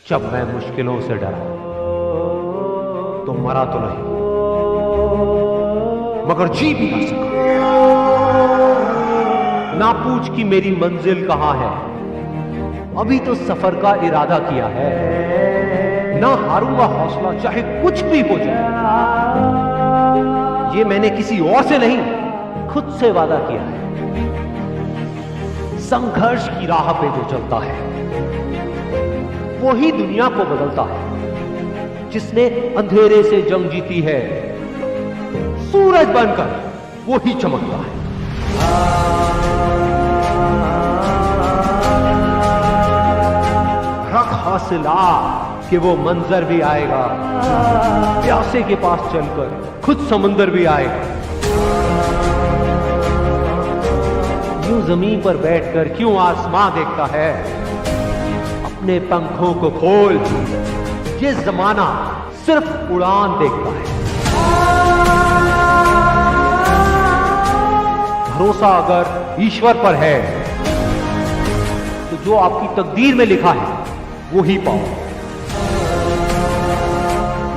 जब मैं मुश्किलों से डरा तो मरा तो नहीं मगर जी भी ना सका। ना पूछ कि मेरी मंजिल कहां है, अभी तो सफर का इरादा किया है। ना हारूंगा हौसला चाहे कुछ भी हो जाए, ये मैंने किसी और से नहीं खुद से वादा किया है। संघर्ष की राह पे जो चलता है वही दुनिया को बदलता है। जिसने अंधेरे से जंग जीती है, सूरज बनकर वो ही चमकता है। रख हौसला कि वो मंजर भी आएगा, प्यासे के पास चलकर खुद समुंदर भी आएगा। यूं जमीन पर बैठकर क्यों आसमां देखता है, अपने पंखों को खोल, ये जमाना सिर्फ उड़ान देखता है। भरोसा अगर ईश्वर पर है तो जो आपकी तकदीर में लिखा है वो ही पाओ,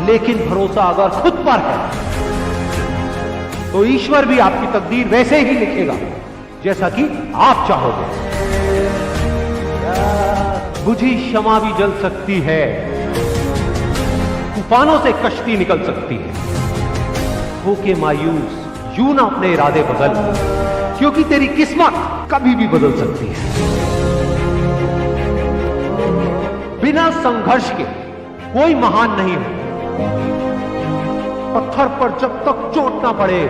लेकिन भरोसा अगर खुद पर है तो ईश्वर भी आपकी तकदीर वैसे ही लिखेगा जैसा कि आप चाहोगे। बुझी शमा भी जल सकती है, तूफानों से कश्ती निकल सकती है। होके मायूस यूं ना अपने इरादे बदल, क्योंकि तेरी किस्मत कभी भी बदल सकती है। बिना संघर्ष के कोई महान नहीं है। पत्थर पर जब तक चोट ना पड़े,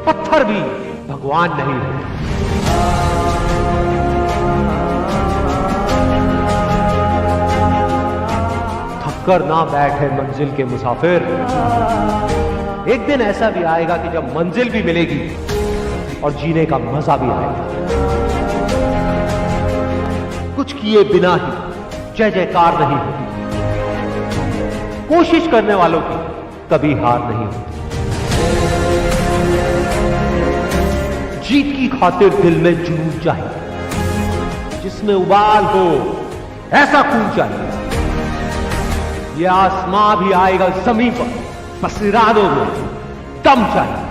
पत्थर भी भगवान नहीं है। थककर ना बैठे मंजिल के मुसाफिर, एक दिन ऐसा भी आएगा कि जब मंजिल भी मिलेगी और जीने का मजा भी आएगा। कुछ किए बिना ही जय जयकार नहीं होती, कोशिश करने वालों की कभी हार नहीं होती। जीत की खातिर दिल में जुनून चाहिए, जिसमें उबाल हो ऐसा खून चाहिए। ये आसमां भी आएगा जमीन पर, बस इरादों में दम चाहिए।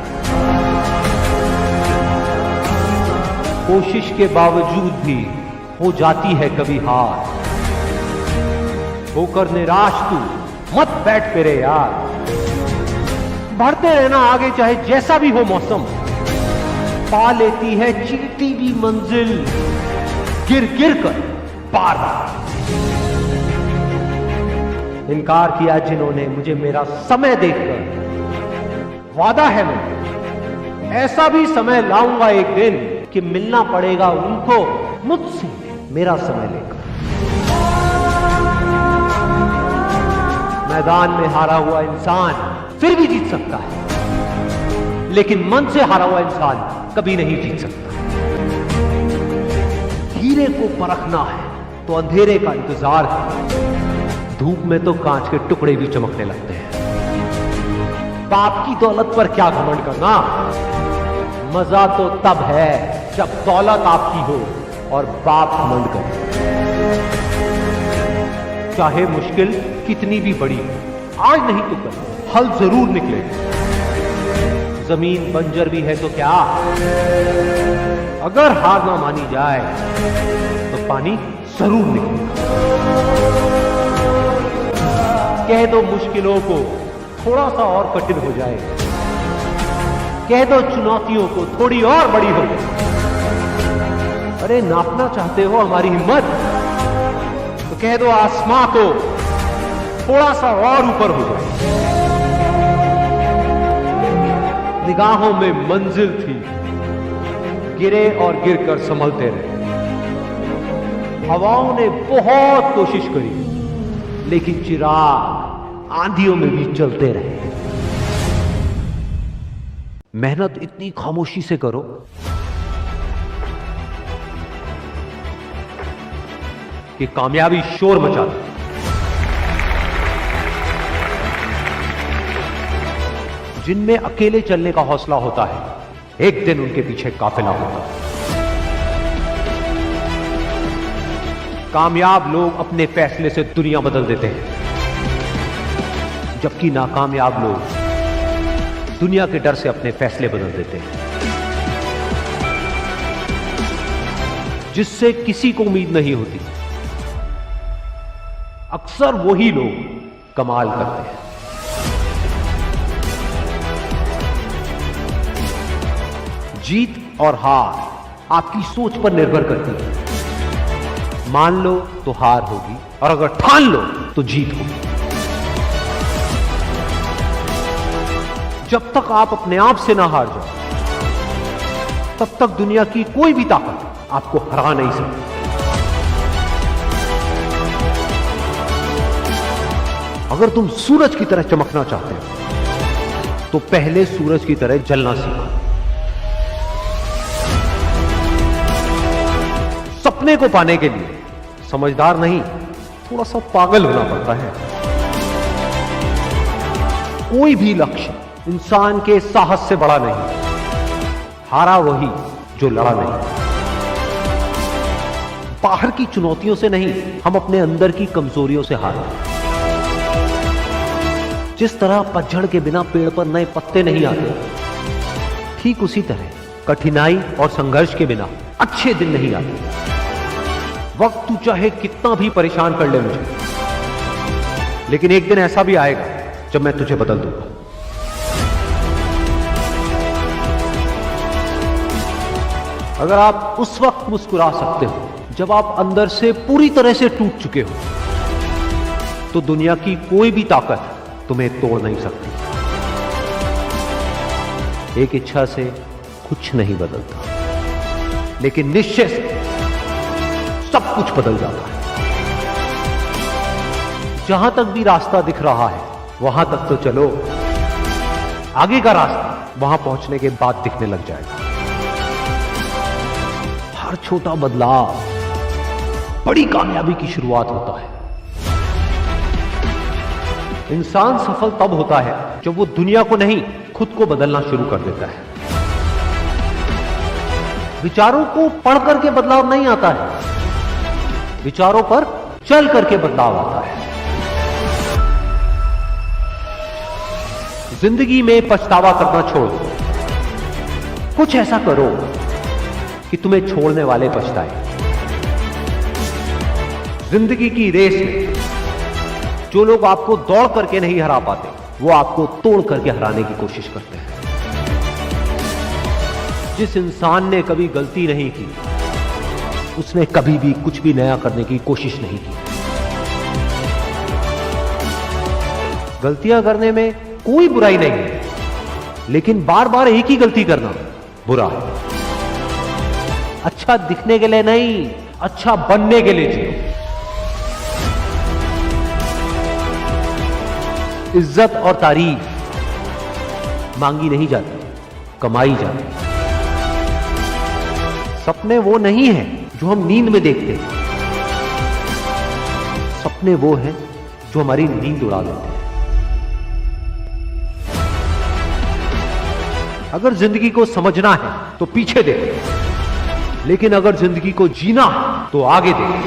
कोशिश के बावजूद भी हो जाती है कभी हार, होकर निराश तू मत बैठ मेरे यार। बढ़ते रहना आगे चाहे जैसा भी हो मौसम, पा लेती है चींटी भी मंजिल, गिर गिर कर पार बार। इनकार किया जिन्होंने मुझे मेरा समय देखकर, वादा है मैं ऐसा भी समय लाऊंगा एक दिन कि मिलना पड़ेगा उनको मुझसे मेरा समय लेकर। मैदान में हारा हुआ इंसान फिर भी जीत सकता है, लेकिन मन से हारा हुआ इंसान कभी नहीं जीत सकता। हीरे को परखना है तो अंधेरे का इंतजार है, धूप में तो कांच के टुकड़े भी चमकने लगते हैं। बाप की दौलत पर क्या घमंड करना, मजा तो तब है जब दौलत आपकी हो और बाप घमंड करे। चाहे मुश्किल कितनी भी बड़ी, आज नहीं तो कल हल जरूर निकले। जमीन बंजर भी है तो क्या, अगर हार ना मानी जाए तो पानी जरूर निकलेगा। कह दो मुश्किलों को थोड़ा सा और कठिन हो जाए, कह दो चुनौतियों को थोड़ी और बड़ी हो जाए। अरे नापना चाहते हो हमारी हिम्मत, तो कह दो आसमां को थोड़ा सा और ऊपर हो जाए। निगाहों में मंजिल थी, गिरे और गिरकर संभलते रहे। हवाओं ने बहुत कोशिश करी, लेकिन चिराग आंधियों में भी चलते रहे। मेहनत इतनी खामोशी से करो कि कामयाबी शोर मचा दे। जिनमें अकेले चलने का हौसला होता है, एक दिन उनके पीछे काफिला होता है। कामयाब लोग अपने फैसले से दुनिया बदल देते हैं, जबकि नाकामयाब लोग दुनिया के डर से अपने फैसले बदल देते हैं। जिससे किसी को उम्मीद नहीं होती, अक्सर वही लोग कमाल करते हैं। जीत और हार आपकी सोच पर निर्भर करती है। मान लो तो हार होगी, और अगर ठान लो तो जीत होगी। जब तक आप अपने आप से ना हार जाओ, तब तक दुनिया की कोई भी ताकत आपको हरा नहीं सकती। अगर तुम सूरज की तरह चमकना चाहते हो, तो पहले सूरज की तरह जलना सीखो। सपने को पाने के लिए समझदार नहीं, थोड़ा सा पागल होना पड़ता है। कोई भी लक्ष्य इंसान के साहस से बड़ा नहीं। हारा वही जो लड़ा नहीं। बाहर की चुनौतियों से नहीं, हम अपने अंदर की कमजोरियों से हारते। जिस तरह पतझड़ के बिना पेड़ पर नए पत्ते नहीं आते, ठीक उसी तरह कठिनाई और संघर्ष के बिना अच्छे दिन नहीं आते। वक्त तू चाहे कितना भी परेशान कर ले मुझे, लेकिन एक दिन ऐसा भी आएगा जब मैं तुझे बदल दूंगा। अगर आप उस वक्त मुस्कुरा सकते हो जब आप अंदर से पूरी तरह से टूट चुके हो, तो दुनिया की कोई भी ताकत तुम्हें तोड़ नहीं सकती। एक इच्छा से कुछ नहीं बदलता, लेकिन निश्चय से सब कुछ बदल जाता है। जहां तक भी रास्ता दिख रहा है, वहां तक तो चलो। आगे का रास्ता वहां पहुंचने के बाद दिखने लग जाएगा। हर छोटा बदलाव बड़ी कामयाबी की शुरुआत होता है। इंसान सफल तब होता है जब वो दुनिया को नहीं, खुद को बदलना शुरू कर देता है। विचारों को पढ़ करके बदलाव नहीं आता है, विचारों पर चल करके बदलाव आता है। जिंदगी में पछतावा करना छोड़ दो। कुछ ऐसा करो कि तुम्हें छोड़ने वाले पछताए। जिंदगी की रेस में जो लोग आपको दौड़ करके नहीं हरा पाते, वो आपको तोड़ करके हराने की कोशिश करते हैं। जिस इंसान ने कभी गलती नहीं की, उसने कभी भी कुछ भी नया करने की कोशिश नहीं की। गलतियां करने में कोई बुराई नहीं है, लेकिन बार बार एक ही गलती करना बुरा है। अच्छा दिखने के लिए नहीं, अच्छा बनने के लिए जियो। इज्जत और तारीफ मांगी नहीं जाती, कमाई जाती। सपने वो नहीं है जो हम नींद में देखते हैं, सपने वो हैं जो हमारी नींद उड़ा देते हैं। अगर जिंदगी को समझना है तो पीछे देखो, लेकिन अगर जिंदगी को जीना है तो आगे देखो।